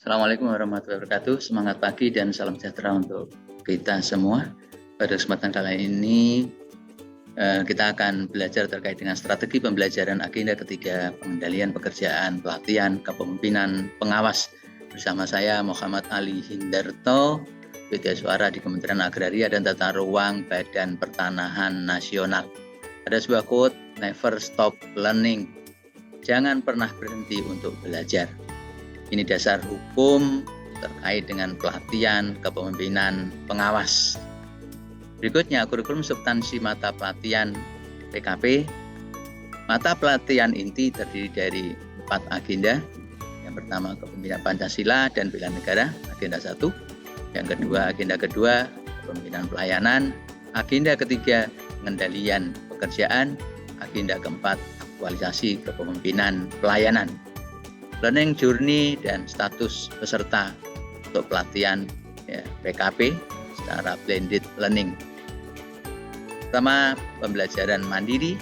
Assalamualaikum warahmatullahi wabarakatuh. Semangat pagi dan salam sejahtera untuk kita semua. Pada kesempatan kali ini kita akan belajar terkait dengan strategi pembelajaran agenda ketiga pengendalian pekerjaan, pelatihan, kepemimpinan, pengawas. Bersama saya Muhammad Ali Hindarto, Beda Suara di Kementerian Agraria dan Tata Ruang Badan Pertanahan Nasional. Ada sebuah quote, never stop learning. Jangan pernah berhenti untuk belajar. Ini dasar hukum terkait dengan pelatihan, kepemimpinan, pengawas. Berikutnya, kurikulum substansi mata pelatihan PKP. Mata pelatihan inti terdiri dari 4 agenda. Yang pertama, kepemimpinan Pancasila dan bela negara, agenda 1. Yang kedua, agenda kedua, kepemimpinan pelayanan. Agenda ketiga, pengendalian pekerjaan. Agenda keempat, aktualisasi kepemimpinan pelayanan. Learning journey dan status peserta untuk pelatihan PKP secara blended learning. Pertama, pembelajaran mandiri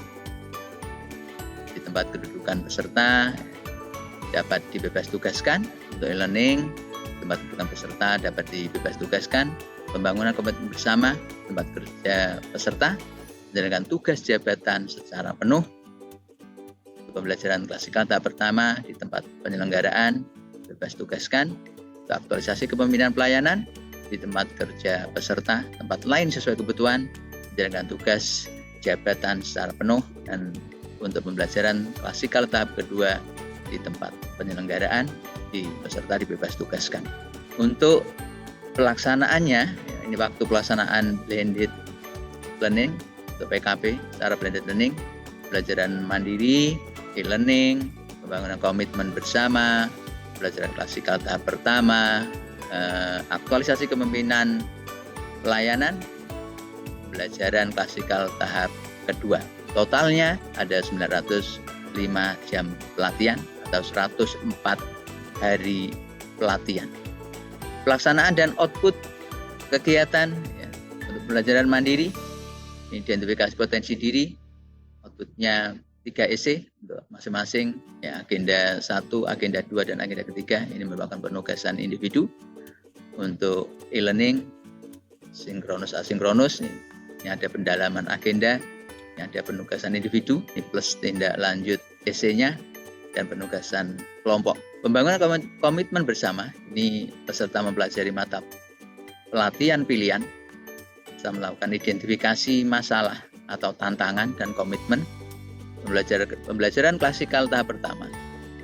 di tempat kedudukan peserta dapat dibebas tugaskan untuk e-learning. Tempat kedudukan peserta dapat dibebas tugaskan. Pembangunan komitmen bersama tempat kerja peserta menjalankan tugas jabatan secara penuh. Pembelajaran klasikal tahap pertama di tempat penyelenggaraan bebas tugaskan. Untuk aktualisasi kepemimpinan pelayanan di tempat kerja peserta, tempat lain sesuai kebutuhan, menjalankan tugas jabatan secara penuh. Dan untuk pembelajaran klasikal tahap kedua di tempat penyelenggaraan, di peserta dibebas tugaskan. Untuk pelaksanaannya, ini waktu pelaksanaan blended learning untuk PKP secara blended learning, pembelajaran mandiri, e-learning, pembangunan komitmen bersama, pelajaran klasikal tahap pertama, aktualisasi kepemimpinan pelayanan, pelajaran klasikal tahap kedua. Totalnya ada 905 jam pelatihan atau 104 hari pelatihan. Pelaksanaan dan output kegiatan untuk pembelajaran mandiri, identifikasi potensi diri, outputnya 3 EC untuk masing-masing agenda 1, agenda 2, dan agenda ketiga. Ini merupakan penugasan individu. Untuk e-learning sinkronus asinkronus, ini ada pendalaman agenda, ini ada penugasan individu, ini plus tindak lanjut EC-nya, dan penugasan kelompok. Pembangunan komitmen bersama, ini peserta mempelajari mata pelatihan pilihan, bisa melakukan identifikasi masalah atau tantangan dan komitmen. Pembelajaran klasikal tahap pertama,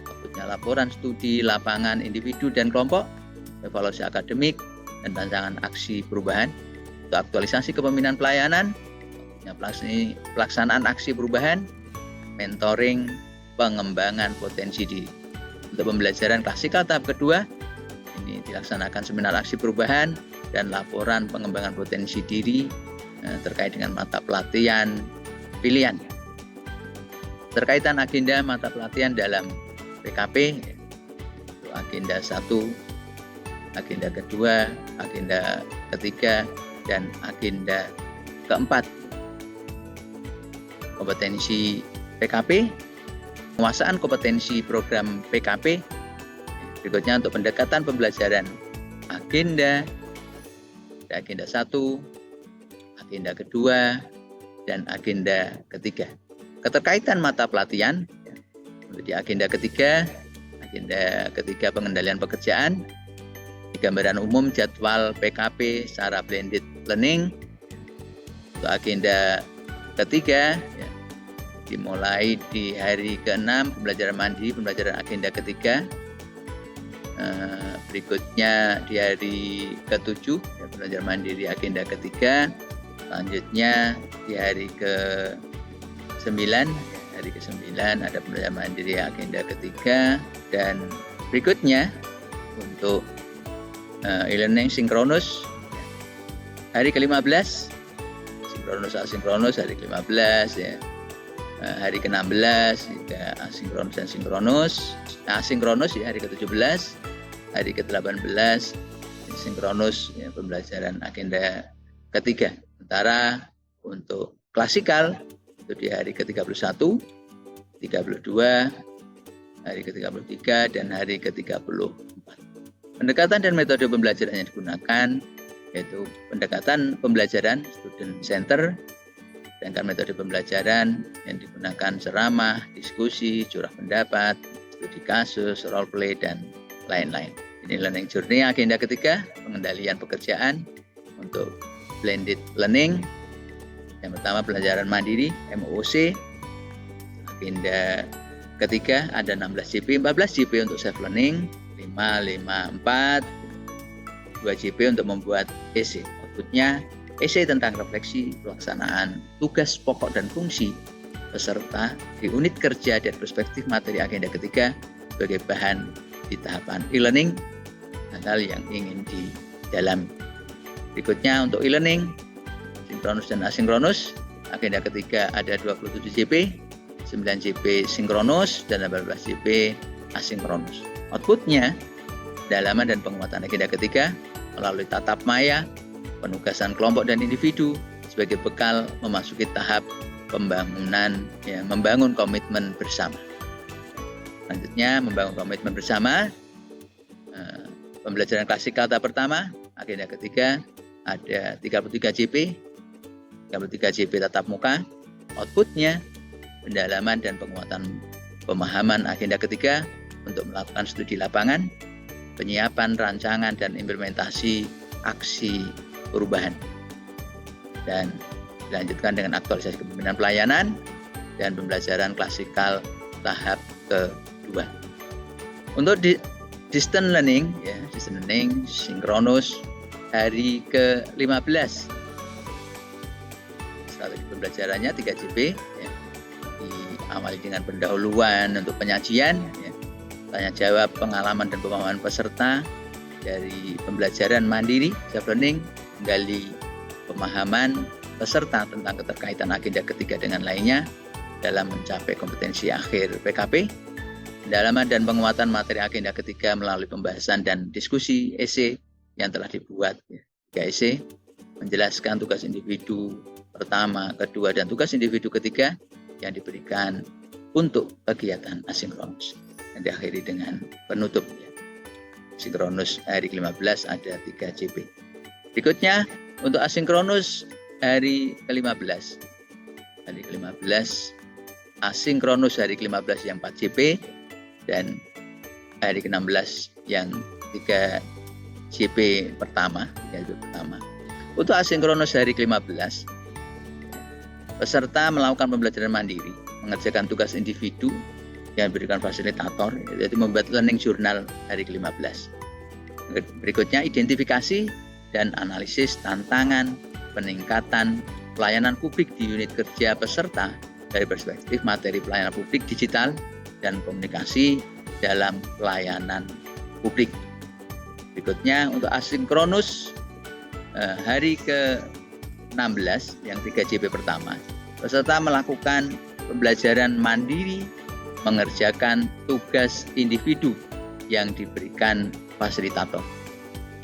outputnya laporan studi lapangan individu dan kelompok, evaluasi akademik, dan rancangan aksi perubahan. Untuk aktualisasi kepemimpinan pelayanan, pelaksanaan aksi perubahan, mentoring, pengembangan potensi diri. Untuk pembelajaran klasikal tahap kedua, ini dilaksanakan seminar aksi perubahan dan laporan pengembangan potensi diri terkait dengan mata pelatihan pilihan. Terkaitan agenda mata pelatihan dalam PKP, itu agenda 1, agenda kedua, agenda ketiga, dan agenda keempat. Kompetensi PKP, penguasaan kompetensi program PKP. Berikutnya untuk pendekatan pembelajaran agenda 1, agenda kedua, dan agenda ketiga. Keterkaitan mata pelatihan di agenda ketiga pengendalian pekerjaan, di gambaran umum jadwal PKP secara blended learning. Untuk agenda ketiga dimulai di hari ke-6 pembelajaran mandiri, pembelajaran agenda ketiga. Berikutnya di hari ke-7 pembelajaran mandiri agenda ketiga. Selanjutnya di hari ke-9 ada pembelajaran mandiri agenda ketiga. Dan berikutnya untuk e-learning sinkronus hari ke-15, sinkronus asinkronus hari ke-15 hari ke-16 juga asinkronus dan sinkronus. Asinkronus hari ke-17, hari ke-18 sinkronus pembelajaran agenda ketiga. Sementara untuk klasikal itu di hari ke-31, 32, hari ke-33, dan hari ke-34. Pendekatan dan metode pembelajaran yang digunakan yaitu pendekatan pembelajaran student center, sedangkan metode pembelajaran yang digunakan ceramah, diskusi, curah pendapat, studi kasus, role play, dan lain-lain. Ini learning journey. Agenda ketiga, pengendalian pekerjaan untuk blended learning. Yang pertama, pelajaran mandiri, MOOC. Agenda ketiga ada 16 JP, 14 JP untuk self learning, 5, 4, 2 JP untuk membuat essay. Outputnya essay tentang refleksi pelaksanaan tugas pokok dan fungsi peserta di unit kerja dan perspektif materi agenda ketiga sebagai bahan di tahapan e-learning, hal yang ingin didalami. Berikutnya untuk e-learning, sinkronus dan asinkronus. Agenda ketiga ada 27 JP, 9 JP sinkronus dan 18 JP asinkronus. Outputnya, pendalaman dan penguatan agenda ketiga melalui tatap maya, penugasan kelompok dan individu sebagai bekal memasuki tahap pembangunan, membangun komitmen bersama. Selanjutnya, membangun komitmen bersama. Pembelajaran klasikal tahap pertama, agenda ketiga ada 33 JP, 33 JP tatap muka. Outputnya, pendalaman dan penguatan pemahaman agenda ketiga untuk melakukan studi lapangan, penyiapan rancangan dan implementasi aksi perubahan, dan dilanjutkan dengan aktualisasi kepemimpinan pelayanan dan pembelajaran klasikal tahap kedua. Untuk distance learning, sinkronus hari ke-15. Strategi pembelajarannya 3 JP, diawali dengan pendahuluan untuk penyajian, tanya jawab pengalaman dan pemahaman peserta dari pembelajaran mandiri, self learning, menggali pemahaman peserta tentang keterkaitan agenda ketiga dengan lainnya dalam mencapai kompetensi akhir PKP, pendalaman dan penguatan materi agenda ketiga melalui pembahasan dan diskusi essay yang telah dibuat. 3 essay menjelaskan tugas individu pertama, kedua, dan tugas individu ketiga yang diberikan untuk kegiatan asinkronus. Dan diakhiri dengan penutup. Sinkronus hari ke-15 ada 3 JP. Berikutnya untuk asinkronus hari ke-15. Hari ke-15 asinkronus hari ke-15 yang 4 JP dan hari ke-16 yang 3 JP pertama, yaitu pertama. Untuk asinkronus hari ke-15, peserta melakukan pembelajaran mandiri, mengerjakan tugas individu yang diberikan fasilitator, yaitu membuat learning journal hari ke-15. Berikutnya identifikasi dan analisis tantangan peningkatan pelayanan publik di unit kerja peserta dari perspektif materi pelayanan publik digital dan komunikasi dalam pelayanan publik. Berikutnya untuk asinkronus hari ke-16 yang 3 JP pertama, peserta melakukan pembelajaran mandiri mengerjakan tugas individu yang diberikan fasilitator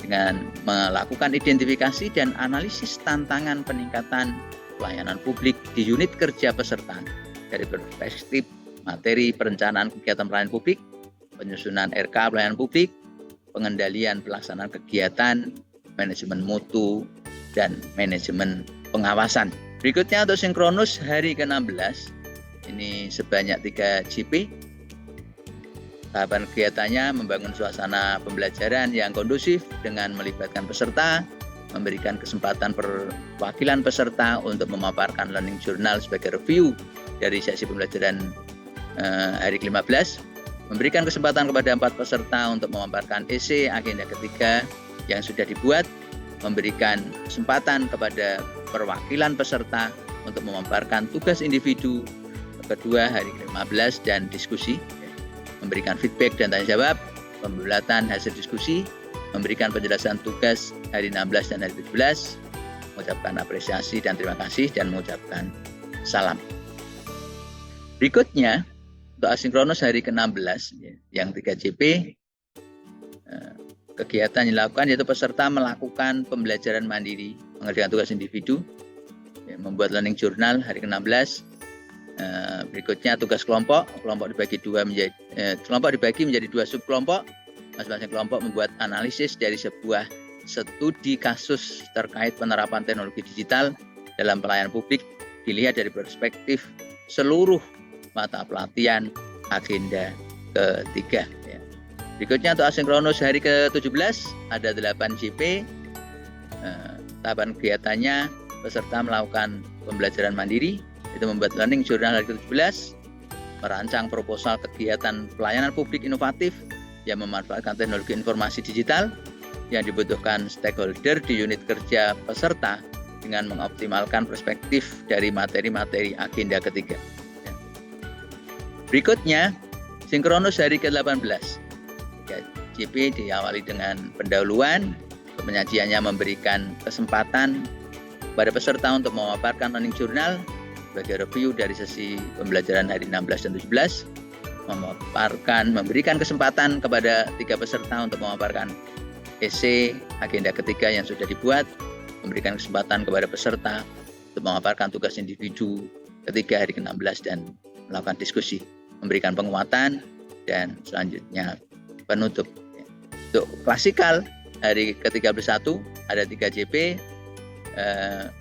dengan melakukan identifikasi dan analisis tantangan peningkatan pelayanan publik di unit kerja peserta dari perspektif materi perencanaan kegiatan pelayanan publik, penyusunan RK pelayanan publik, pengendalian pelaksanaan kegiatan, manajemen mutu, dan manajemen pengawasan. Berikutnya untuk sinkronus hari ke-16, ini sebanyak 3 JP. Tahapan kegiatannya membangun suasana pembelajaran yang kondusif dengan melibatkan peserta, memberikan kesempatan perwakilan peserta untuk memaparkan learning journal sebagai review dari sesi pembelajaran hari ke-15, memberikan kesempatan kepada 4 peserta untuk memaparkan essay agenda ketiga yang sudah dibuat, memberikan kesempatan kepada perwakilan peserta untuk memaparkan tugas individu kedua hari ke-15 dan diskusi, memberikan feedback dan tanya jawab, pembulatan hasil diskusi, memberikan penjelasan tugas hari 16 dan hari 17, mengucapkan apresiasi dan terima kasih, dan mengucapkan salam. Berikutnya, untuk asinkronus hari ke-16 yang 3 JP, kegiatan yang dilakukan yaitu peserta melakukan pembelajaran mandiri, mengerjakan tugas individu, membuat learning journal hari ke-16. Berikutnya tugas kelompok dibagi menjadi 2 subkelompok, masing-masing kelompok membuat analisis dari sebuah studi kasus terkait penerapan teknologi digital dalam pelayanan publik dilihat dari perspektif seluruh mata pelatihan agenda ketiga. Berikutnya untuk asinkronus hari ke-17 ada 8 JP. Tahapan kegiatannya peserta melakukan pembelajaran mandiri, itu membuat learning journal hari ke-17, merancang proposal kegiatan pelayanan publik inovatif yang memanfaatkan teknologi informasi digital yang dibutuhkan stakeholder di unit kerja peserta dengan mengoptimalkan perspektif dari materi-materi agenda ketiga. Berikutnya, sinkronus hari ke-18. JP diawali dengan pendahuluan, penyajiannya memberikan kesempatan pada peserta untuk memaparkan learning journal sebagai review dari sesi pembelajaran hari 16 dan 17, memberikan kesempatan kepada 3 peserta untuk memaparkan esai agenda ketiga yang sudah dibuat, memberikan kesempatan kepada peserta untuk memaparkan tugas individu ketiga hari ke-16 dan melakukan diskusi, memberikan penguatan, dan selanjutnya penutup. Untuk klasikal hari ke-31 ada 3 JP,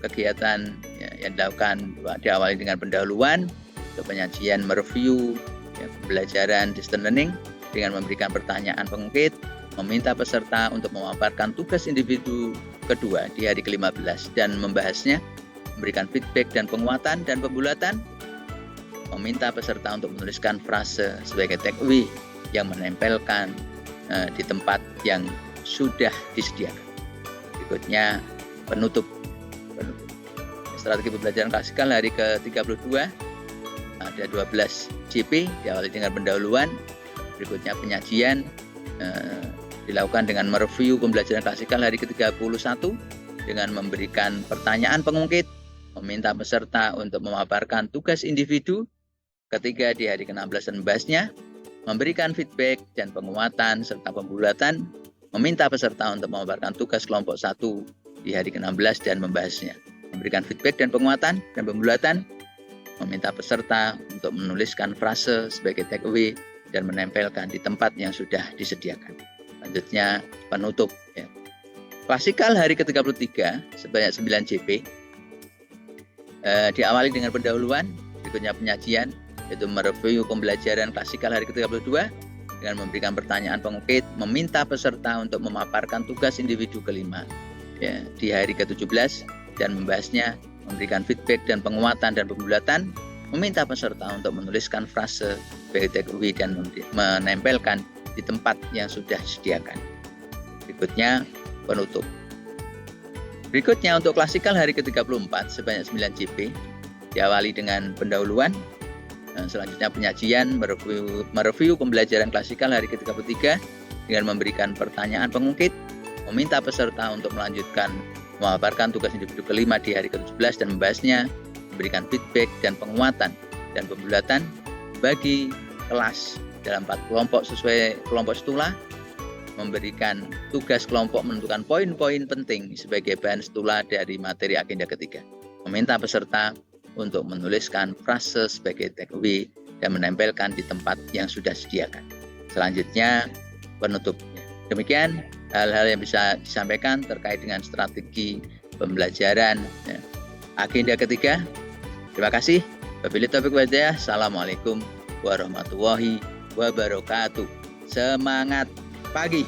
kegiatan yang dilakukan diawali dengan pendahuluan, untuk penyajian mereview pembelajaran distance learning dengan memberikan pertanyaan pengungkit, meminta peserta untuk memaparkan tugas individu kedua di hari ke-15 dan membahasnya, memberikan feedback dan penguatan dan pembulatan, meminta peserta untuk menuliskan frase sebagai takeaway yang menempelkan di tempat yang sudah disediakan. Berikutnya penutup. Strategi pembelajaran klasikal hari ke-32 ada 12 JP diawali dengan pendahuluan, berikutnya penyajian dilakukan dengan mereview pembelajaran klasikal hari ke-31 dengan memberikan pertanyaan pengungkit, meminta peserta untuk memaparkan tugas individu ketiga di hari ke-16 dan membahasnya, memberikan feedback dan penguatan serta pembulatan, meminta peserta untuk memaparkan tugas kelompok 1 di hari ke-16 dan membahasnya, memberikan feedback dan penguatan dan pembulatan, meminta peserta untuk menuliskan frase sebagai takeaway dan menempelkan di tempat yang sudah disediakan. Selanjutnya penutup. Klasikal hari ke-33 sebanyak 9 JP, diawali dengan pendahuluan, berikutnya penyajian, yaitu mereview pembelajaran klasikal hari ke-32 dengan memberikan pertanyaan pengungkit, meminta peserta untuk memaparkan tugas individu kelima di hari ke-17 dan membahasnya, memberikan feedback dan penguatan dan pembulatan, meminta peserta untuk menuliskan frase sebagai takeaway dan menempelkan di tempat yang sudah disediakan. Berikutnya penutup. Berikutnya untuk klasikal hari ke-34 sebanyak 9 JP, diawali dengan pendahuluan, selanjutnya penyajian, mereview pembelajaran klasikal hari ke-33 dengan memberikan pertanyaan pengungkit, meminta peserta untuk melanjutkan memaparkan tugas individu kelima di hari ke-17 dan membahasnya, memberikan feedback dan penguatan dan pembulatan bagi kelas dalam 4 kelompok sesuai kelompok stula, memberikan tugas kelompok menentukan poin-poin penting sebagai bahan stula dari materi agenda ketiga, meminta peserta untuk menuliskan frase sebagai takeaway dan menempelkan di tempat yang sudah disediakan. Selanjutnya penutup. Demikian hal-hal yang bisa disampaikan terkait dengan strategi pembelajaran agenda ketiga. Terima kasih. Wabillahi taufiq wal hidayah. Assalamualaikum warahmatullahi wabarakatuh. Semangat pagi.